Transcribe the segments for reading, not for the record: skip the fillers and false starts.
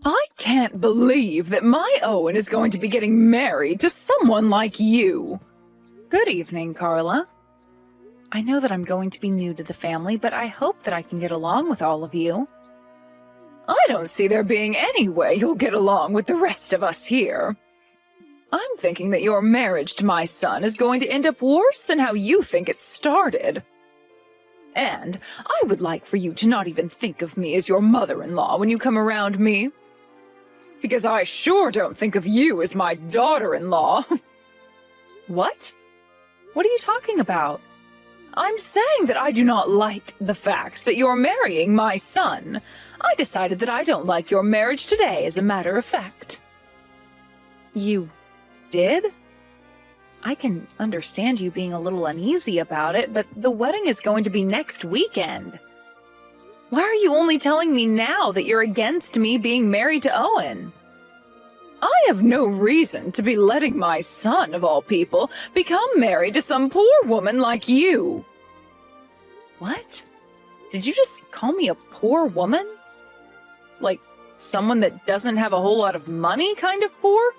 I can't believe that my Owen is going to be getting married to someone like you. Good evening, Carla. I know that I'm going to be new to the family, but I hope that I can get along with all of you. I don't see there being any way you'll get along with the rest of us here. I'm thinking that your marriage to my son is going to end up worse than how you think it started. And I would like for you to not even think of me as your mother-in-law when you come around me. Because I sure don't think of you as my daughter-in-law. What? What are you talking about? I'm saying that I do not like the fact that you're marrying my son. I decided that I don't like your marriage today, as a matter of fact. You did? I can understand you being a little uneasy about it, but the wedding is going to be next weekend. Why are you only telling me now that you're against me being married to Owen? I have no reason to be letting my son, of all people, become married to some poor woman like you. What? Did you just call me a poor woman? Like someone that doesn't have a whole lot of money kind of poor?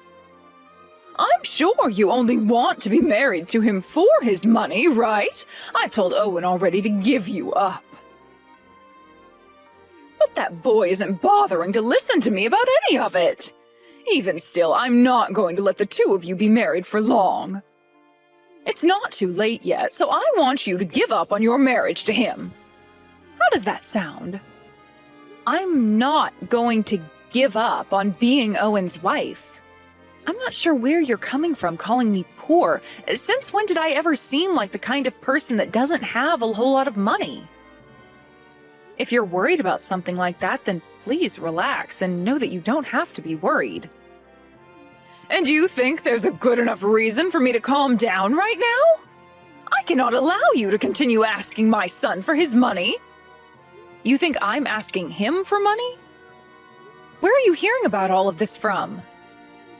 I'm sure you only want to be married to him for his money, right? I've told Owen already to give you up. But that boy isn't bothering to listen to me about any of it. Even still, I'm not going to let the two of you be married for long. It's not too late yet, so I want you to give up on your marriage to him. How does that sound? I'm not going to give up on being Owen's wife. I'm not sure where you're coming from calling me poor. Since when did I ever seem like the kind of person that doesn't have a whole lot of money? If you're worried about something like that, then please relax and know that you don't have to be worried. And you think there's a good enough reason for me to calm down right now? I cannot allow you to continue asking my son for his money. You think I'm asking him for money? Where are you hearing about all of this from?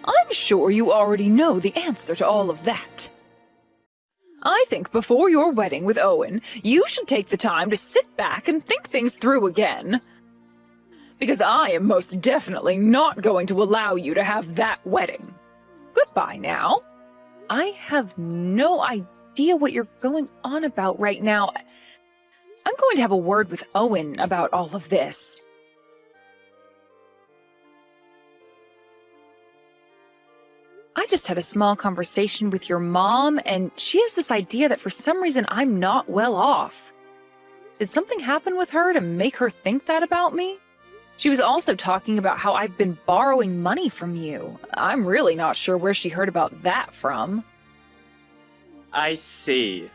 I'm sure you already know the answer to all of that. I think before your wedding with Owen, you should take the time to sit back and think things through again. Because I am most definitely not going to allow you to have that wedding. Goodbye now. I have no idea what you're going on about right now. I'm going to have a word with Owen about all of this. I just had a small conversation with your mom, and she has this idea that for some reason I'm not well off. Did something happen with her to make her think that about me? She was also talking about how I've been borrowing money from you. I'm really not sure where she heard about that from. I see.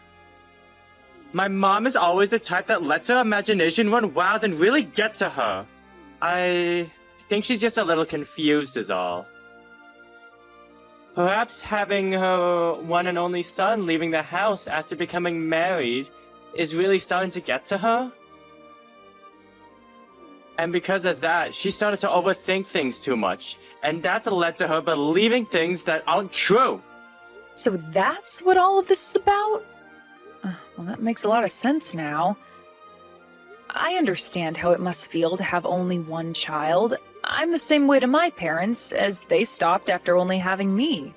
My mom is always the type that lets her imagination run wild and really get to her. I think she's just a little confused is all. Perhaps having her one and only son leaving the house after becoming married is really starting to get to her. And because of that, she started to overthink things too much, and that's led to her believing things that aren't true. So that's what all of this is about? Well, that makes a lot of sense now. I understand how it must feel to have only one child. I'm the same way to my parents, as they stopped after only having me.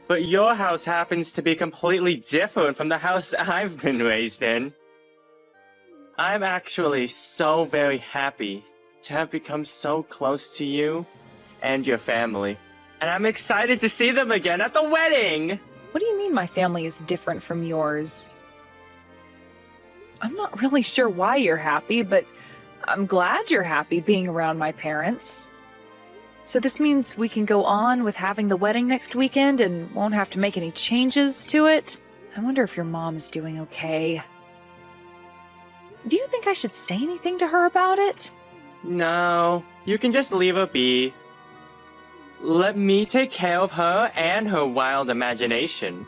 But your house happens to be completely different from the house I've been raised in. I'm actually so very happy to have become so close to you and your family. And I'm excited to see them again at the wedding! What do you mean my family is different from yours? I'm not really sure why you're happy, but I'm glad you're happy being around my parents. So this means we can go on with having the wedding next weekend and won't have to make any changes to it? I wonder if your mom is doing okay. Do you think I should say anything to her about it? No, you can just leave her be. Let me take care of her and her wild imagination.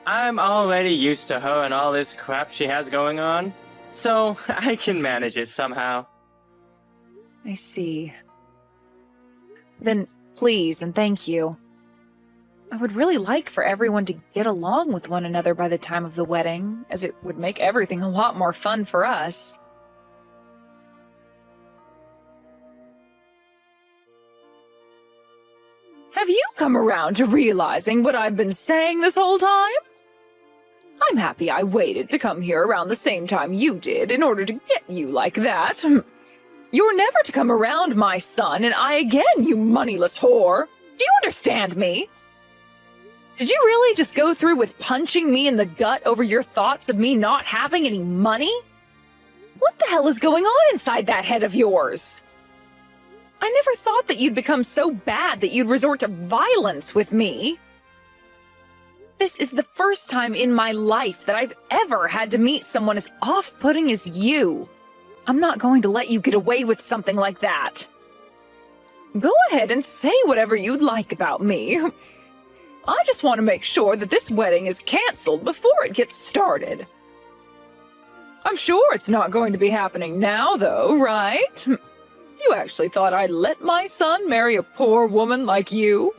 I'm already used to her and all this crap she has going on, so I can manage it somehow. I see. Then please and thank you. I would really like for everyone to get along with one another by the time of the wedding, as it would make everything a lot more fun for us. Have you come around to realizing what I've been saying this whole time? I'm happy I waited to come here around the same time you did in order to get you like that. You're never to come around my son and I again, you moneyless whore. Do you understand me? Did you really just go through with punching me in the gut over your thoughts of me not having any money? What the hell is going on inside that head of yours? I never thought that you'd become so bad that you'd resort to violence with me. This is the first time in my life that I've ever had to meet someone as off-putting as you. I'm not going to let you get away with something like that. Go ahead and say whatever you'd like about me. I just want to make sure that this wedding is canceled before it gets started. I'm sure it's not going to be happening now, though, right? You actually thought I'd let my son marry a poor woman like you?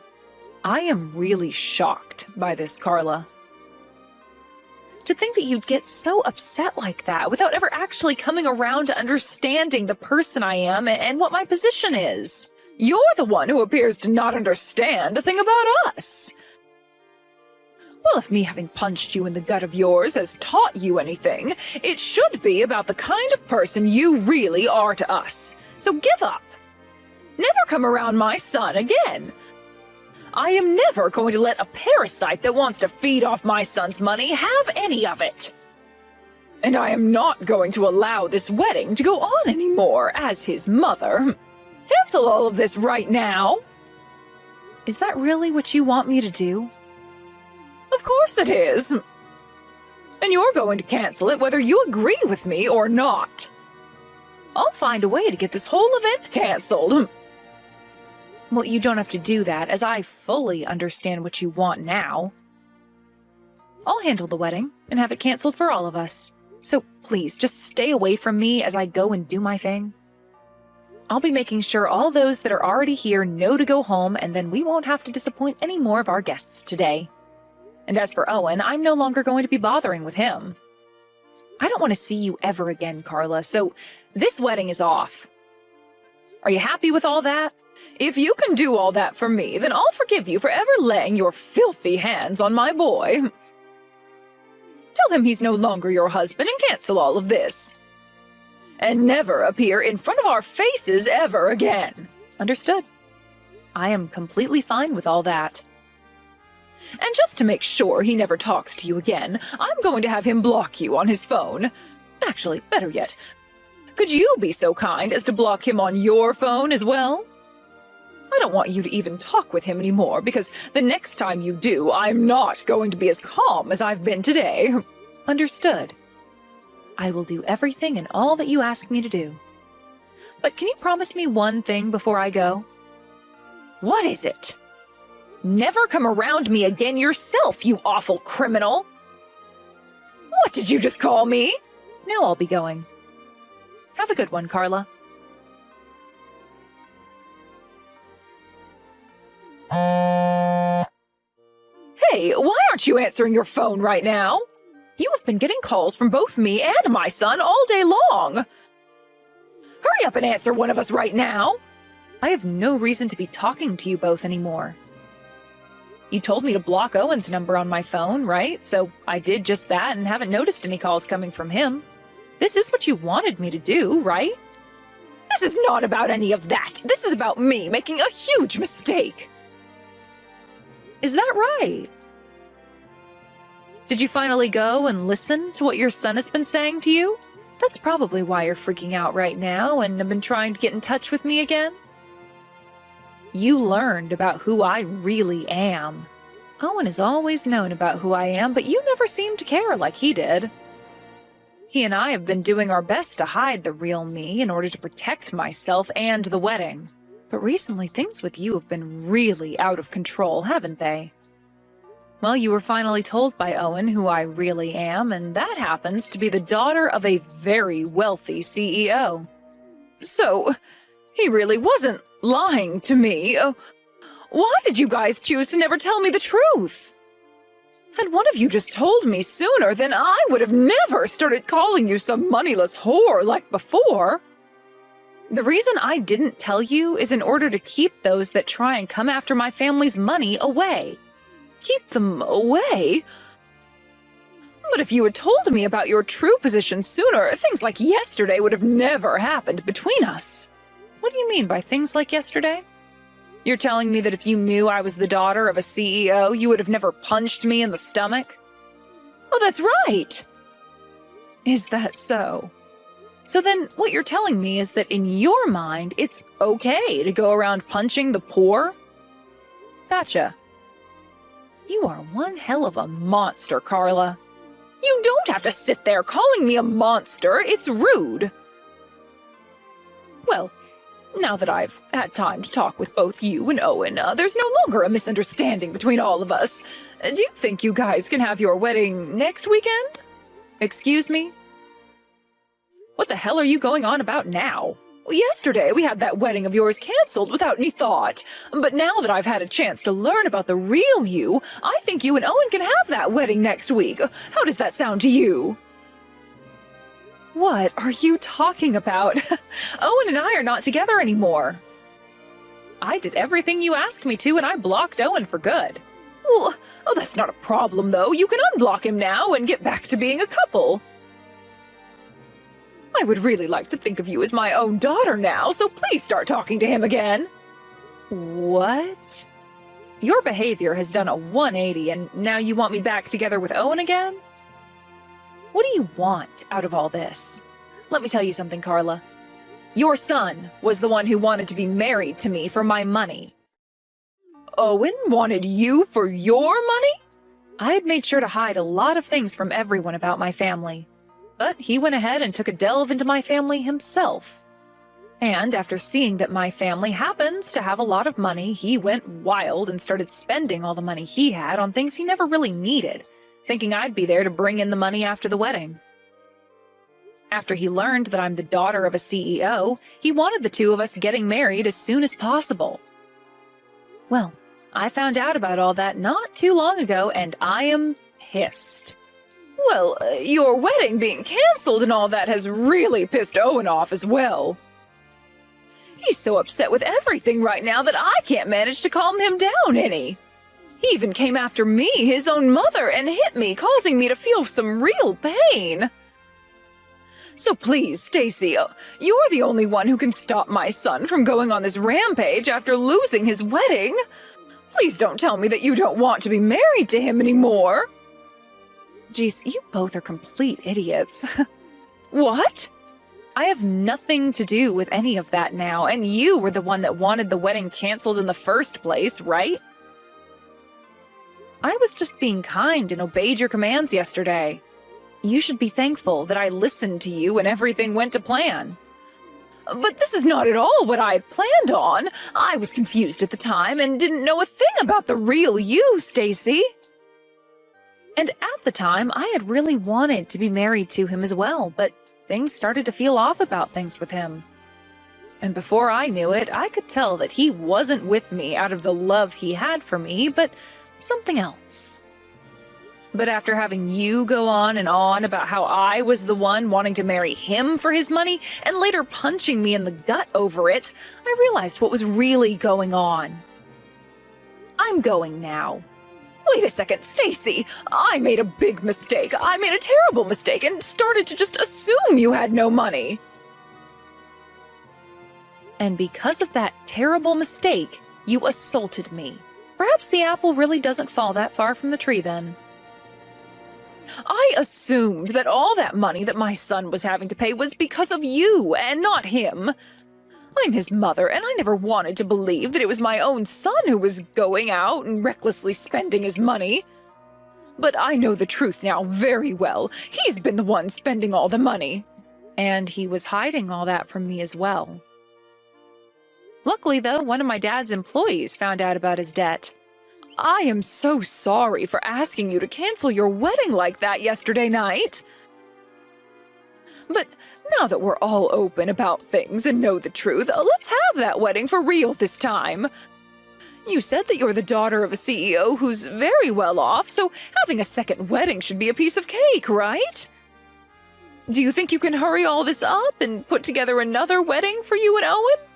I am really shocked by this, Carla. To think that you'd get so upset like that without ever actually coming around to understanding the person I am and what my position is. You're the one who appears to not understand a thing about us. Well, if me having punched you in the gut of yours has taught you anything, it should be about the kind of person you really are to us. So give up. Never come around my son again. I am never going to let a parasite that wants to feed off my son's money have any of it. And I am not going to allow this wedding to go on anymore as his mother. Cancel all of this right now. Is that really what you want me to do? Of course it is. And you're going to cancel it whether you agree with me or not. I'll find a way to get this whole event canceled. Well, you don't have to do that, as I fully understand what you want now. I'll handle the wedding and have it canceled for all of us. So please, just stay away from me as I go and do my thing. I'll be making sure all those that are already here know to go home, and then we won't have to disappoint any more of our guests today. And as for Owen, I'm no longer going to be bothering with him. I don't want to see you ever again, Carla, so this wedding is off. Are you happy with all that? If you can do all that for me, then I'll forgive you for ever laying your filthy hands on my boy. Tell him he's no longer your husband and cancel all of this. And never appear in front of our faces ever again. Understood. I am completely fine with all that. And just to make sure he never talks to you again, I'm going to have him block you on his phone. Actually, better yet, could you be so kind as to block him on your phone as well? I don't want you to even talk with him anymore, because the next time you do, I'm not going to be as calm as I've been today. Understood. I will do everything and all that you ask me to do. But can you promise me one thing before I go? What is it? Never come around me again yourself, you awful criminal! What did you just call me? Now I'll be going. Have a good one, Carla. Hey, why aren't you answering your phone right now? You have been getting calls from both me and my son all day long. Hurry up and answer one of us right now. I have no reason to be talking to you both anymore. You told me to block Owen's number on my phone, right? So I did just that and haven't noticed any calls coming from him. This is what you wanted me to do, right? This is not about any of that. This is about me making a huge mistake. Is that right? Did you finally go and listen to what your son has been saying to you? That's probably why you're freaking out right now and have been trying to get in touch with me again. You learned about who I really am. Owen has always known about who I am, but you never seemed to care like he did. He and I have been doing our best to hide the real me in order to protect myself and the wedding. But recently things with you have been really out of control, haven't they? Well, you were finally told by Owen who I really am, and that happens to be the daughter of a very wealthy CEO. So, he really wasn't lying to me. Why did you guys choose to never tell me the truth? Had one of you just told me sooner, then I would have never started calling you some moneyless whore like before. The reason I didn't tell you is in order to keep those that try and come after my family's money away. Keep them away? But if you had told me about your true position sooner, things like yesterday would have never happened between us. What do you mean by things like yesterday? You're telling me that if you knew I was the daughter of a CEO, you would have never punched me in the stomach? Oh, that's right! Is that so? So then what you're telling me is that in your mind, it's okay to go around punching the poor? Gotcha. You are one hell of a monster, Carla. You don't have to sit there calling me a monster. It's rude. Well, now that I've had time to talk with both you and Owen, there's no longer a misunderstanding between all of us. Do you think you guys can have your wedding next weekend? Excuse me? What the hell are you going on about now? Well, yesterday we had that wedding of yours canceled without any thought. But now that I've had a chance to learn about the real you, I think you and Owen can have that wedding next week. How does that sound to you? What are you talking about? Owen and I are not together anymore. I did everything you asked me to, and I blocked Owen for good. Well, oh, that's not a problem, though. You can unblock him now and get back to being a couple. I would really like to think of you as my own daughter now, so please start talking to him again. What? Your behavior has done a 180, and now you want me back together with Owen again? What do you want out of all this? Let me tell you something, Carla. Your son was the one who wanted to be married to me for my money. Owen wanted you for your money? I had made sure to hide a lot of things from everyone about my family. But he went ahead and took a delve into my family himself. And after seeing that my family happens to have a lot of money, he went wild and started spending all the money he had on things he never really needed, thinking I'd be there to bring in the money after the wedding. After he learned that I'm the daughter of a CEO, he wanted the two of us getting married as soon as possible. Well, I found out about all that not too long ago, and I am pissed. Well, your wedding being canceled and all that has really pissed Owen off as well. He's so upset with everything right now that I can't manage to calm him down any. He even came after me, his own mother, and hit me, causing me to feel some real pain. So please, Stacy, you're the only one who can stop my son from going on this rampage after losing his wedding. Please don't tell me that you don't want to be married to him anymore. Geez, you both are complete idiots. What? I have nothing to do with any of that now, and you were the one that wanted the wedding canceled in the first place, right? I was just being kind and obeyed your commands yesterday. You should be thankful that I listened to you and everything went to plan. But this is not at all what I had planned on. I was confused at the time and didn't know a thing about the real you, Stacy. And at the time, I had really wanted to be married to him as well, but things started to feel off about things with him. And before I knew it, I could tell that he wasn't with me out of the love he had for me, but something else. But after having you go on and on about how I was the one wanting to marry him for his money, and later punching me in the gut over it, I realized what was really going on. I'm going now. Wait a second, Stacy. I made a big mistake. I made a terrible mistake and started to just assume you had no money. And because of that terrible mistake, you assaulted me. Perhaps the apple really doesn't fall that far from the tree then. I assumed that all that money that my son was having to pay was because of you and not him. I'm his mother, and I never wanted to believe that it was my own son who was going out and recklessly spending his money. But I know the truth now very well. He's been the one spending all the money. And he was hiding all that from me as well. Luckily, though, one of my dad's employees found out about his debt. I am so sorry for asking you to cancel your wedding like that yesterday night. But now that we're all open about things and know the truth, let's have that wedding for real this time. You said that you're the daughter of a CEO who's very well off, so having a second wedding should be a piece of cake, right? Do you think you can hurry all this up and put together another wedding for you and Owen?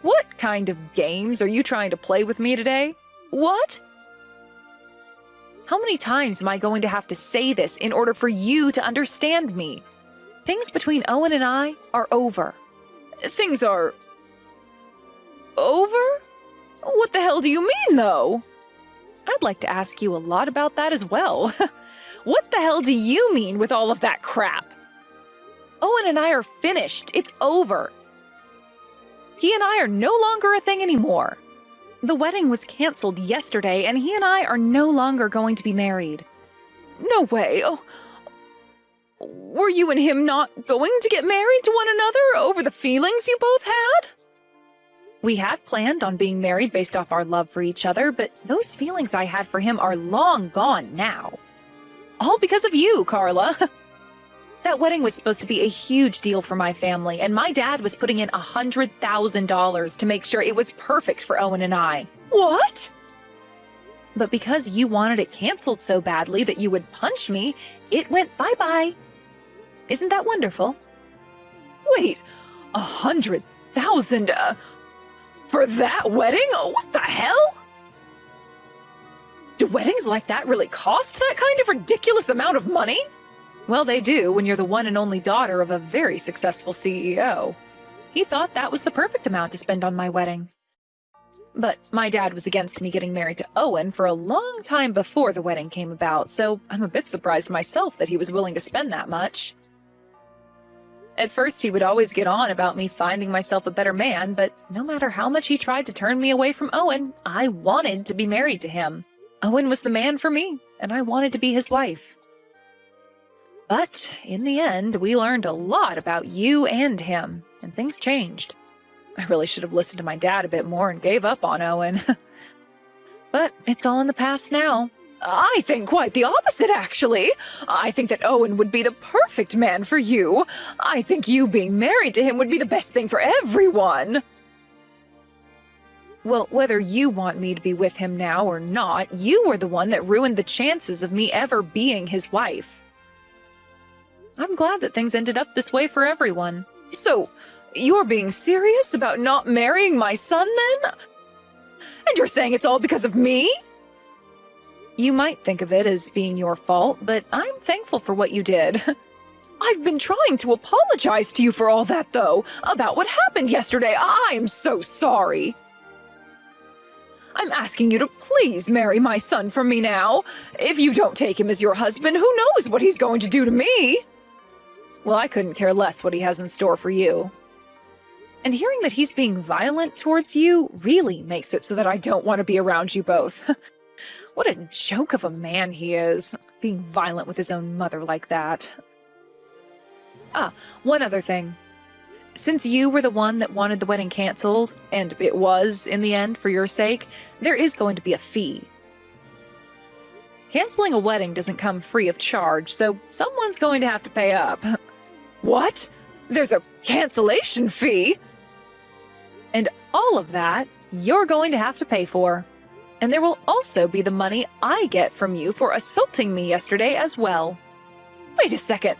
What kind of games are you trying to play with me today? What? How many times am I going to have to say this in order for you to understand me? Things between Owen and I are over. Things are... over? What the hell do you mean, though? I'd like to ask you a lot about that as well. What the hell do you mean with all of that crap? Owen and I are finished. It's over. He and I are no longer a thing anymore. The wedding was canceled yesterday, and he and I are no longer going to be married. No way. Oh, were you and him not going to get married to one another over the feelings you both had? We had planned on being married based off our love for each other, but those feelings I had for him are long gone now. All because of you, Carla. That wedding was supposed to be a huge deal for my family, and my dad was putting in $100,000 to make sure it was perfect for Owen and I. What? But because you wanted it canceled so badly that you would punch me, it went bye-bye. Isn't that wonderful? Wait, $100,000 for that wedding? What the hell? Do weddings like that really cost that kind of ridiculous amount of money? Well, they do when you're the one and only daughter of a very successful CEO. He thought that was the perfect amount to spend on my wedding. But my dad was against me getting married to Owen for a long time before the wedding came about, so I'm a bit surprised myself that he was willing to spend that much. At first, he would always get on about me finding myself a better man, but no matter how much he tried to turn me away from Owen, I wanted to be married to him. Owen was the man for me, and I wanted to be his wife. But in the end, we learned a lot about you and him, and things changed. I really should have listened to my dad a bit more and gave up on Owen. But it's all in the past now. I think quite the opposite, actually. I think that Owen would be the perfect man for you. I think you being married to him would be the best thing for everyone. Well, whether you want me to be with him now or not, you were the one that ruined the chances of me ever being his wife. I'm glad that things ended up this way for everyone. So, you're being serious about not marrying my son, then? And you're saying it's all because of me? You might think of it as being your fault, but I'm thankful for what you did. I've been trying to apologize to you for all that, though, about what happened yesterday. I'm so sorry. I'm asking you to please marry my son for me now. If you don't take him as your husband, who knows what he's going to do to me? Well, I couldn't care less what he has in store for you. And hearing that he's being violent towards you really makes it so that I don't want to be around you both. What a joke of a man he is, being violent with his own mother like that. Ah, one other thing. Since you were the one that wanted the wedding canceled, and it was, in the end, for your sake, there is going to be a fee. Canceling a wedding doesn't come free of charge, so someone's going to have to pay up. What? There's a cancellation fee? And all of that, you're going to have to pay for. And there will also be the money I get from you for assaulting me yesterday as well. Wait a second.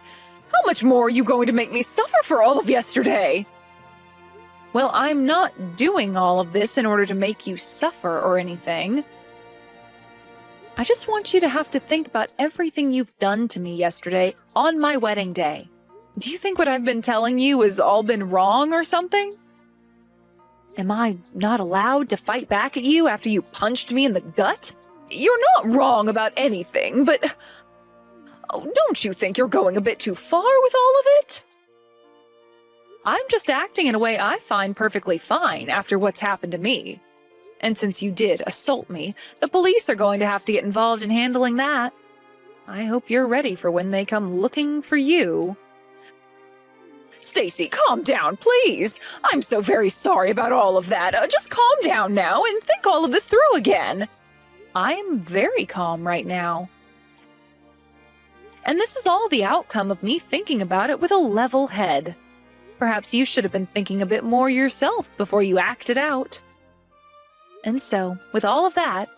How much more are you going to make me suffer for all of yesterday? Well, I'm not doing all of this in order to make you suffer or anything. I just want you to have to think about everything you've done to me yesterday on my wedding day. Do you think what I've been telling you has all been wrong or something? Am I not allowed to fight back at you after you punched me in the gut? You're not wrong about anything, but... Oh, don't you think you're going a bit too far with all of it? I'm just acting in a way I find perfectly fine after what's happened to me. And since you did assault me, the police are going to have to get involved in handling that. I hope you're ready for when they come looking for you. Stacy, calm down, please. I'm so very sorry about all of that. Just calm down now and think all of this through again. I'm very calm right now. And this is all the outcome of me thinking about it with a level head. Perhaps you should have been thinking a bit more yourself before you acted out. And so, with all of that,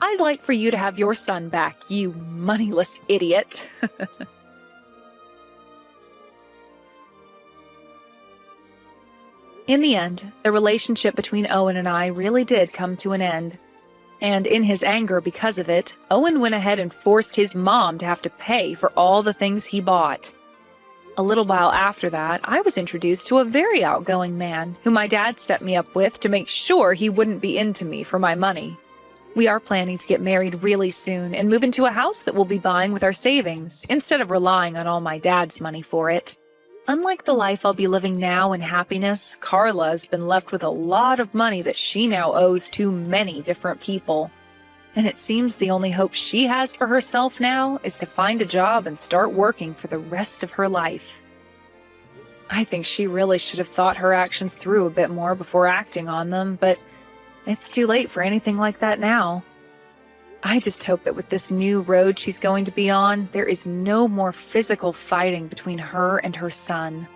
I'd like for you to have your son back, you moneyless idiot. In the end, the relationship between Owen and I really did come to an end. And in his anger because of it, Owen went ahead and forced his mom to have to pay for all the things he bought. A little while after that, I was introduced to a very outgoing man who my dad set me up with to make sure he wouldn't be into me for my money. We are planning to get married really soon and move into a house that we'll be buying with our savings instead of relying on all my dad's money for it. Unlike the life I'll be living now in happiness, Carla has been left with a lot of money that she now owes to many different people. And it seems the only hope she has for herself now is to find a job and start working for the rest of her life. I think she really should have thought her actions through a bit more before acting on them, but it's too late for anything like that now. I just hope that with this new road she's going to be on, there is no more physical fighting between her and her son.